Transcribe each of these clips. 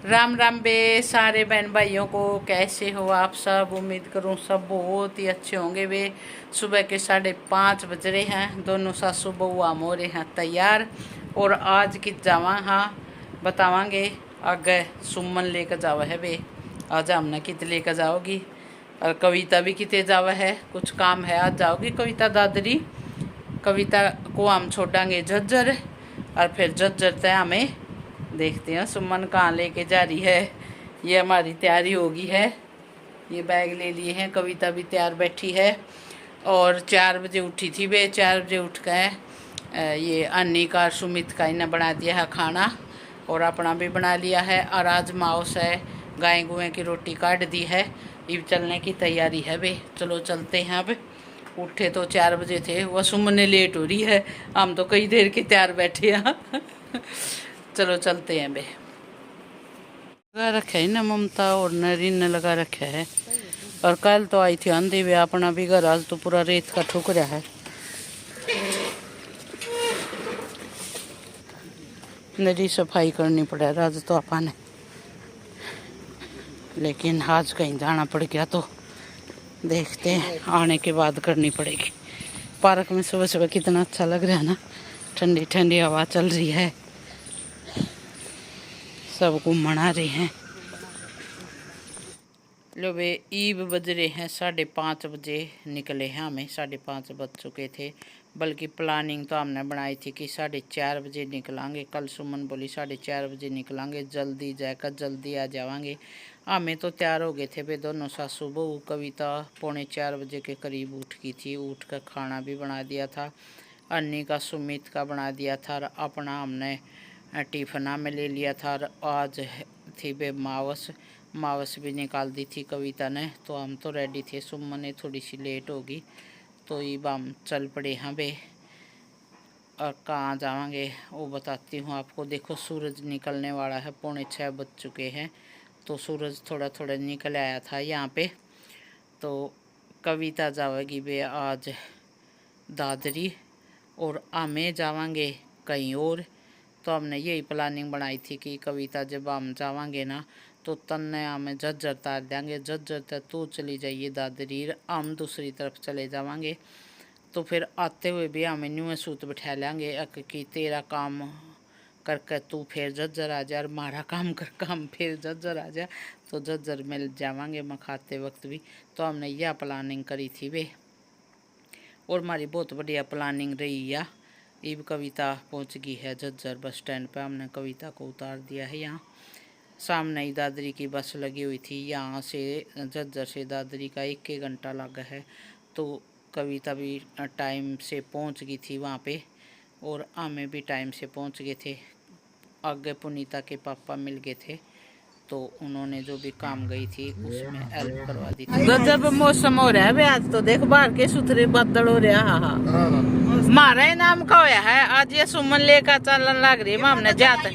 राम राम बे सारे बहन भाइयों को। कैसे हो आप सब? उम्मीद करूं सब बहुत ही अच्छे होंगे। वे सुबह के 5:30 बज रहे हैं। दोनों सासू बहू आम हो रहे हैं तैयार। और आज कि जावा हाँ बतावांगे। आगे सुमन लेकर जावा है वे। आज हमने कित लेकर जाओगी। और कविता भी कितने जावा है, कुछ काम है। आज जाओगी कविता दादरी। कविता को हम छोड़ांगे झज्जर और फिर झज्जर तय हमें देखते हैं सुमन कहाँ लेके जा रही है। ये हमारी तैयारी होगी है। ये बैग ले लिए हैं, कविता भी तैयार बैठी है। और 4 बजे उठी थी वे। 4 बजे उठ कर ये अन्नी का सुमित का इन्हें बना दिया है खाना और अपना भी बना लिया है। और आज माउस है, गाय गुए की रोटी काट दी है। अब चलने की तैयारी है वे। चलो चलते हैं। अब उठे तो 4 बजे थे, वह सुमन ने लेट हो रही है। हम तो कई देर के तैयार बैठे हैं। चलो चलते हैं बे। लगा रखा है ना ममता और नरीन ने लगा रखा है। और कल तो आई थी आंधी वे अपना भी घर। आज तो पूरा रेत का ठुक रहा है। नरी सफाई करनी पड़े आज तो अपन ने, लेकिन आज कहीं जाना पड़ गया तो देखते हैं, आने के बाद करनी पड़ेगी। पार्क में सुबह सुबह कितना अच्छा लग रहा है ना। ठंडी ठंडी हवा चल रही है, सब घूमन आ रहे हैं। लो वे ईब बज रहे हैं 5:30 बजे निकले हैं। हमें 5:30 बज चुके थे। बल्कि प्लानिंग तो हमने बनाई थी कि 4:30 बजे निकलांगे। कल सुमन बोली 4:30 बजे निकलांगे, जल्दी जाकर जल्दी आ जावांगे। हमें तो तैयार हो गए थे वे दोनों सासू बहू। कविता 3:45 बजे के करीब उठ गई थी। उठ कर खाना भी बना दिया था। अन्नी का सुमित का बना दिया था और अपना हमने टिफना में ले लिया था। और आज थी बे मावस भी निकाल दी थी कविता ने। तो हम तो रेडी थे। सुमन ने थोड़ी सी लेट होगी तो अब हम चल पड़े हैं बे। और कहाँ जावांगे वो बताती हूँ आपको। देखो सूरज निकलने वाला है, 6:45 बज चुके हैं। तो सूरज थोड़ा थोड़ा निकल आया था यहाँ पे। तो कविता जावेगी बे आज दादरी और हमें जावांगे कहीं और। तो हमने यही प्लानिंग बनाई थी कि कविता जब हम जावांगे ना तो तन्ने हमें झज्जर तार देंगे। झज्जर तक तू चली जाइए दादरी, हम दूसरी तरफ चले जावांगे। तो फिर आते हुए भी हमें न्यू सूत बिठा लेंगे कि तेरा काम करके तू फिर झज्जर आ जा और हमारा काम करके हम फिर झज्जर आ जा। तो झज्जर मिल जावांगे मखाते वक्त भी। तो हमने यह प्लानिंग करी थी वे और हमारी बहुत बढ़िया प्लानिंग रही है। अब कविता पहुंच गई है झज्जर बस स्टैंड पे। हमने कविता को उतार दिया है। यहाँ सामने ही दादरी की बस लगी हुई थी। यहाँ से झज्जर से दादरी का 1 घंटा लगा है। तो कविता भी टाइम से पहुंच गई थी वहाँ पे और हमें भी टाइम से पहुंच गए थे। आगे पुनीता के पापा मिल गए थे तो उन्होंने जो भी काम गई थी उसमें हेल्प करवा दी थी। गजब मौसम हो रहा है आज तो। देख बाहर के सुथरे बादल हो रहा। हाँ हमारा नाम का होया है आज। ये सुमन लेकर चलन लग रही है। हमने जाते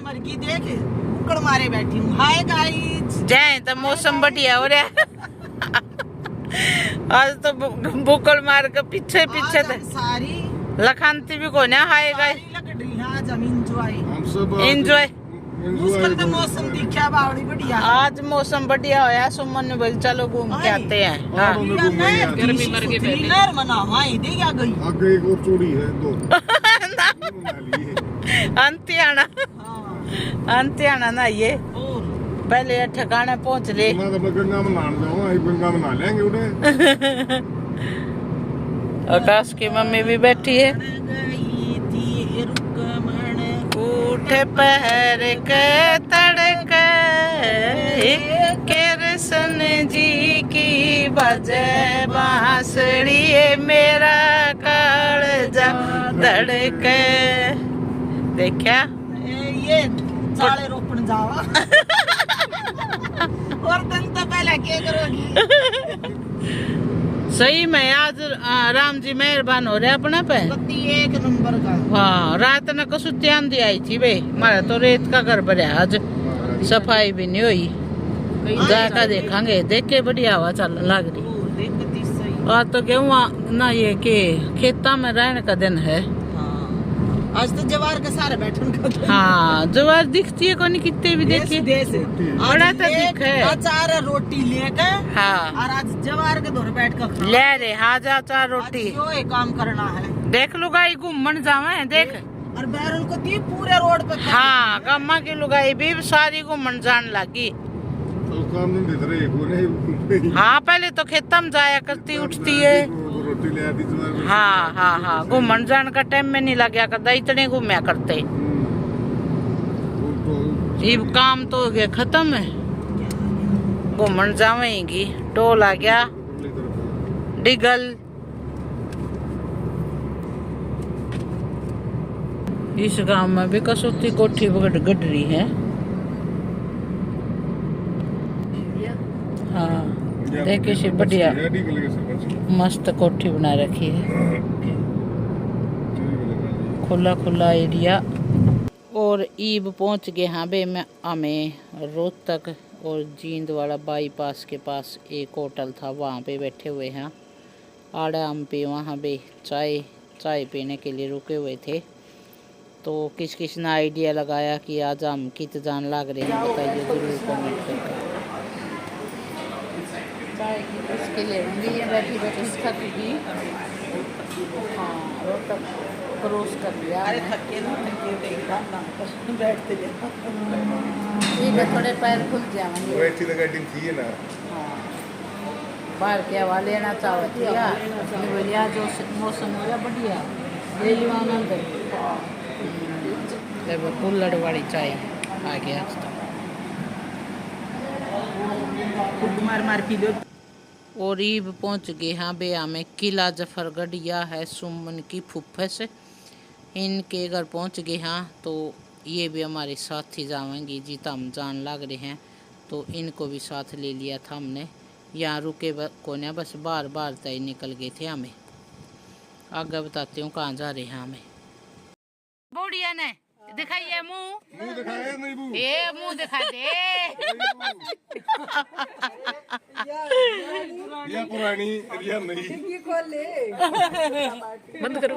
मारे बैठी हूँ। हाय गाइस, जाए तो मौसम बढ़िया हो रहा है। आज तो बुकल मार के पीछे पीछे सारी लखानती भी को ना। Hi guys, enjoy. मौसम दिखा बावड़ी बढ़िया। आज मौसम बढ़िया होया। सुमन ने बोल चलो घूम के आते हैं। गर्मी मर के आगे एक और चोरी है दो। अंतियाना ना ये पहले ठिकाने पहुंच ले। गंगा में नहाने जाऊँ, गंगा में नहा लेंगे उन्हें। आकाश की मम्मी भी बैठी है। उठे पहर के तड़के कृष्ण जी की बजे बांसुरी मेरा कालजा धड़के। देखा ये साले रोपण जावा। और दिन तो पहले क्या करोगी? सही में आज राम जी मेहरबान हो रहे अपने पे। 1 नंबर का। हाँ रात न कसु आंधी आई थी बे। हमारा तो रेत का घर भरा आज, सफाई भी नहीं हुई। जाकर देखेंगे। देख के बढ़िया हवा चल लग रही। आज तो गेहूँ ना ये के खेता में रहने का दिन है। आज तो जवार के सारे बैठन का हाँ जवार दिखती है कौन कितने भी देखे देश बड़ा तो दिख है। अचार रोटी लेके हाँ और आज जवार के दौर बैठ कर ले रे हाँ जा चार रोटी जो ये काम करना है। देख लुगाई घूमन जावे देख और बैरन को दी पूरे रोड पे हाँ गम्मा की लुगाई भी सारी घूमन जान लगी। तो काम नहीं देते रहे को नहीं। हाँ पहले तो खेतम जाया करती उठती है। रोटी ले आती तुम्हारे। हाँ हाँ हाँ घूमन जान का टाइम में नहीं लग करता इतने घूमया करते। ये काम तो हो गया खत्म है घूमन जावेगी टोल आ गया डिगल। इस गांव में भी कसौती कोठी गढ़ रही है। हाँ देखिए से बढ़िया मस्त कोठी बना रखी है खुला खुला एरिया। और ईब पहुंच गए हाँ बे मैं हमें रोहतक और जींद वाला बाईपास के पास एक होटल था वहाँ पे बैठे हुए हैं आड़ा हम पे वहाँ पे चाय पीने के लिए रुके हुए थे। तो किस ने आइडिया लगाया कि आज हम कित जान लग रहे हैं बताइए जरूर कमेंट करके। चाय की किसके लिए ये बैठी थकी हाँ रोहतक क्रॉस कर लिया। अरे थके ना थके बैठते ठीक है थोड़े पैर खुल जाएंगे। बैठी तो गाड़ी थी ना। हाँ बाहर के हवा लेना चाहती है बढ़िया जो मौसम हो गया बढ़िया ले लियो आनंद। कुल्लड़ वाली चाय आ गया मार पी लो। और ईब पहुंच गए हाँ बे हमें किला जफरगढ़ यह है सुमन की फुफ्फस इनके घर पहुंच गए हाँ। तो ये भी हमारे साथ ही जाएंगी जीता हम जान लग रहे हैं तो इनको भी साथ ले लिया था हमने। यहाँ रुके कोने बस बार बार तय निकल गए थे हमें। आगे बताती हूँ कहाँ जा रहे हैं हमें। बुढ़िया ने दिखाइए मुंह दिखाया नहीं बू। ये मुंह दिखा दे या पुरानी या नहीं ये खोल ले बंद करो।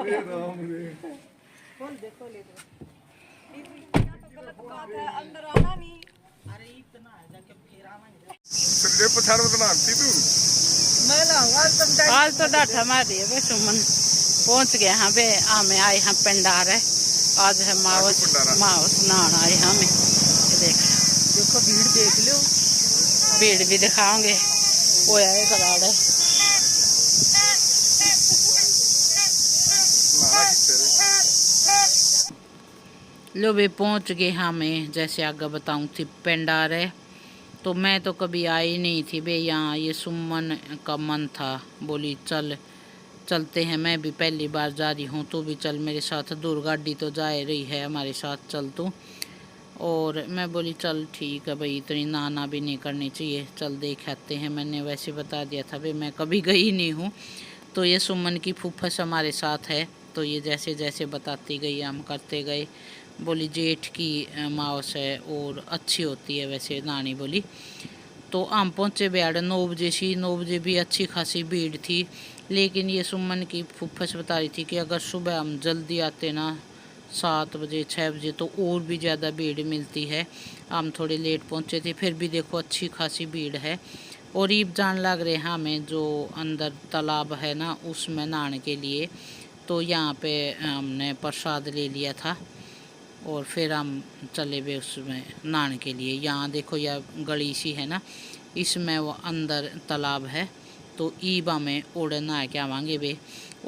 अंदर आना नहीं। अरे इतना है जाके फिर आना फिर पछाड़ में तो नाती तू। मैं लाऊंगा आज तो डाठा मार रही है बे सुमन पहुंच गए हाँ बे हमें आए हैं पिंडार है आज है मावस नहाना आए हमें। देखो भीड़ देख लो भीड़ भी दिखाओगे वो है कराड़ है। लो बे पहुंच गए हमें जैसे आगे बताऊं थी पिंडार है। तो मैं तो कभी आई नहीं थी बे यहाँ ये सुमन का मन था बोली चलते हैं मैं भी पहली बार जा रही हूँ तू भी चल मेरे साथ दूर गाड़ी तो जा रही है हमारे साथ चल तू। और मैं बोली चल ठीक है भाई इतनी नाना भी नहीं करनी चाहिए चल देख आते हैं। मैंने वैसे बता दिया था भाई मैं कभी गई नहीं हूँ। तो ये सुमन की फूफस हमारे साथ है तो ये जैसे जैसे बताती गई हम करते गए। बोली जेठ की मावस है और अच्छी होती है वैसे नानी बोली। तो हम पहुँचे बेड़ 9 बजे सी 9 बजे भी अच्छी खासी भीड़ थी। लेकिन ये सुमन की फूफस बता रही थी कि अगर सुबह हम जल्दी आते ना 7 बजे 6 बजे तो और भी ज़्यादा भीड़ मिलती है। हम थोड़े लेट पहुँचे थे फिर भी देखो अच्छी खासी भीड़ है। और ईब जान लग रहे हैं हमें जो अंदर तालाब है ना उसमें नहाने के लिए। तो यहाँ पे हमने प्रसाद ले लिया था और फिर हम चले गए उसमें नहाने के लिए। यहाँ देखो यह गली सी है ना इसमें वो अंदर तालाब है तो ईबा में ओढ़ नहा के आवांगे वे।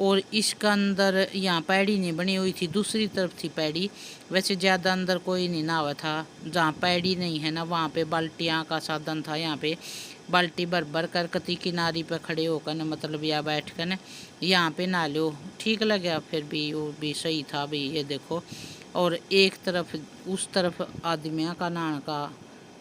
और इसका अंदर यहाँ पैड़ी नहीं बनी हुई थी दूसरी तरफ थी पैड़ी। वैसे ज़्यादा अंदर कोई नहीं नहावा था। जहाँ पैड़ी नहीं है ना वहाँ पे बाल्टियाँ का साधन था। यहाँ पे बाल्टी भर भर कर कती किनारी पर खड़े होकर न मतलब या बैठ कर न यहाँ पे नहा लो ठीक लगा। फिर भी वो भी सही था भाई ये देखो। और एक तरफ उस तरफ आदमियों का नहाने का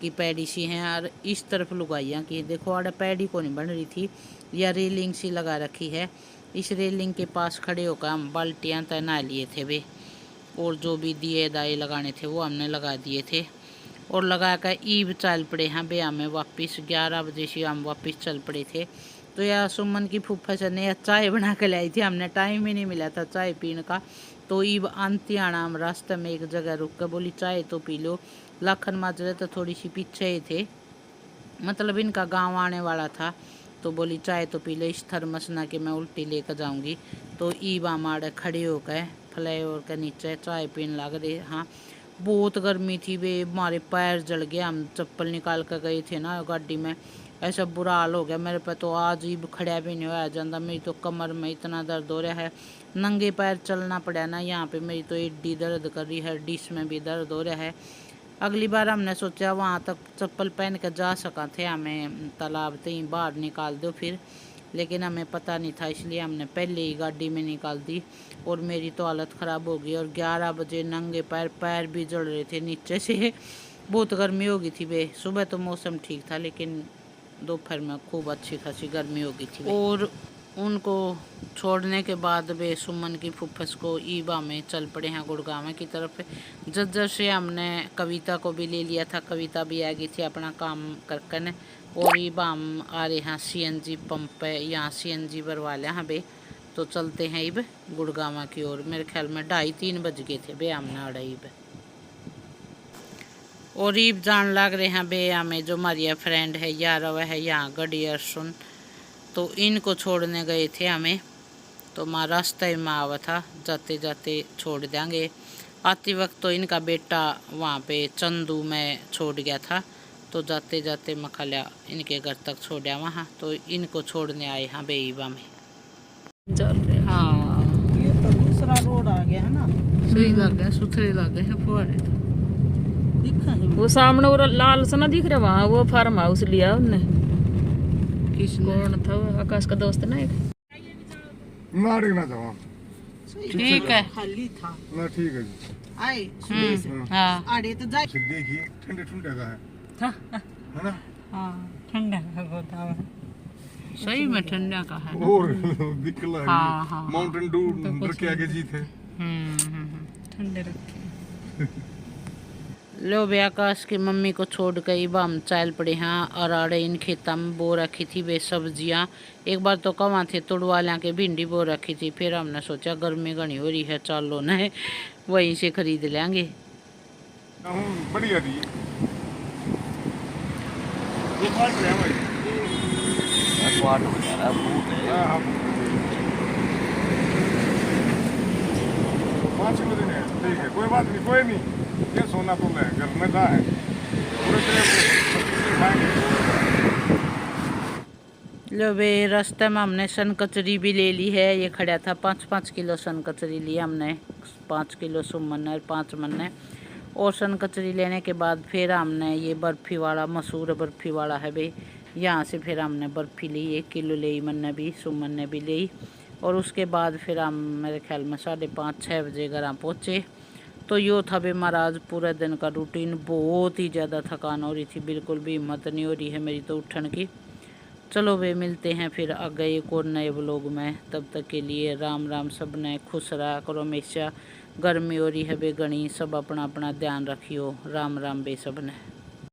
की पैड़ी सी हैं और इस तरफ लुगाइयाँ की देखो आड़ा पैड़ी को नहीं बन रही थी या रेलिंग सी लगा रखी है। इस रेलिंग के पास खड़े होकर हम बाल्टियाँ तय नहा लिए थे वे। और जो भी दिए दाए लगाने थे वो हमने लगा दिए थे और लगा कर ईब चल पड़े हैं बे हमें वापस 11 बजे से हम वापस चल पड़े थे। तो यार सुमन की फूफा ने चाय बना के लाई थी हमने टाइम ही नहीं मिला था चाय पीने का। तो ईब आंती आना हम रास्ते में एक जगह रुक कर बोली चाय तो पी लो। लाखन माजरे तो थोड़ी सी पीछे ही थे, मतलब इनका गांव आने वाला था। तो बोली चाय तो पी लो, इस थर्मस ना कि मैं उल्टी लेकर जाऊंगी। तो ईब हमारे खड़े होकर फ्लाईओवर के नीचे चाय पीने लग रहे। हाँ बहुत गर्मी थी वे, हमारे पैर जल गए। हम चप्पल निकाल कर गए थे ना गाड़ी में, ऐसा बुरा हाल हो गया मेरे पे तो आज ही खड़ा भी नहीं होया जाता। मेरी तो कमर में इतना दर्द हो रहा है, नंगे पैर चलना पड़ा ना। यहाँ पे मेरी तो एडी दर्द कर रही है, डिश में भी दर्द हो रहा है। अगली बार हमने सोचा वहाँ तक चप्पल पहन कर जा सका थे, हमें तालाब से ही बाहर निकाल दो फिर, लेकिन हमें पता नहीं था इसलिए हमने पहले ही गाड़ी में निकाल दी। और मेरी तो हालत ख़राब हो गई। और 11 बजे नंगे पैर भी जल रहे थे नीचे से, बहुत गर्मी हो गई थी वे। सुबह तो मौसम ठीक था लेकिन दोपहर में खूब अच्छी खासी गर्मी हो गई थी। और उनको छोड़ने के बाद वे सुमन की फुफ्फस को ईबा में चल पड़े हैं गुड़गांव की तरफ। जज्जर से हमने कविता को भी ले लिया था, कविता भी आ गई थी अपना काम करके। और ईबा हम आ रहे हैं CNG पंप पे, यहाँ CNG भरवा लिया हाँ बे। तो चलते हैं ईब गुड़गांव की ओर। मेरे ख्याल में 2:30-3 बज गए थे बे हमने आड़ा ईब। और ईब जान लग रहे हैं बे हमें जो हमारी फ्रेंड है यार वह है यहाँ गड़ी सुन। तो इनको छोड़ने गए थे हमें, तो माँ रास्ते में आवा था, जाते जाते छोड़ देंगे। आते वक्त तो इनका बेटा वहाँ पे चंदू में छोड़ गया था, तो जाते जाते मखलिया इनके घर तक छोड़ा वहाँ। तो इनको छोड़ने आए हाँ बेईबा में। हाँ ये तो दूसरा रोड आ गया है ना, सही लगे सुथरे लगे हैं फुहारे तो दिखा है वो सामने वो लाल सा ना दिख रहा, वहाँ वो फार्म हाउस लिया उनने। किसने? कौन था वो? आकाश का दोस्त ना एक। ना देखना चाहो ठीक है खाली था। ना, ठीक है जी। आए सुबह से हाँ आड़े तो जाए। फिर देखिए ठंडे ठंडे का है ना। हाँ ठंडा होता है। सही में ठंडा का है ना? और दिखला है हाँ, हाँ, माउंटेन ड्यू के आगे जीत है। ठंडे रखे लो बे आकाश की मम्मी को छोड़ कर हम चल पड़े हैं। और आड़े इन खेता में बो रखी थी वे सब्जियां। एक बार तो कहाँ थे तुड़वा लिया के भिंडी बो रखी थी, फिर हमने सोचा गर्मी घनी हो रही है चलो न वहीं से खरीद लेंगे। बढ़िया दी ये काट ले भाई। हाँ, हाँ। 5 किलो देने हैं, ठीक है कोई बात नहीं, कोई नहीं। ये सोना तो है घर में था है पूरे तरह खाएंगे। लो बे रास्ते में हमने सन कचरी भी ले ली है। ये खड़ा था 5-5 किलो सन कचरी लिया हमने, 5 किलो सुमन और 5 मन ने। और सन कचरी लेने के बाद फिर हमने ये बर्फ़ी वाला मशहूर बर्फ़ी वाला है भाई, यहाँ से फिर हमने बर्फ़ी ली 1 किलो ली, मन ने भी सुमन ने भी ली। और उसके बाद फिर हम मेरे ख्याल में 5:30-6 बजे घर पहुँचे। तो यो था बे महाराज पूरे दिन का रूटीन। बहुत ही ज़्यादा थकान हो रही थी, बिल्कुल भी हिम्मत नहीं हो रही है मेरी तो उठने की। चलो वे मिलते हैं फिर आगे एक और नए व्लॉग में। तब तक के लिए राम राम। सब ने खुश रहा करो हमेशा। गर्मी हो रही है बे घनी, सब अपना अपना ध्यान रखियो। राम राम बे सब ने।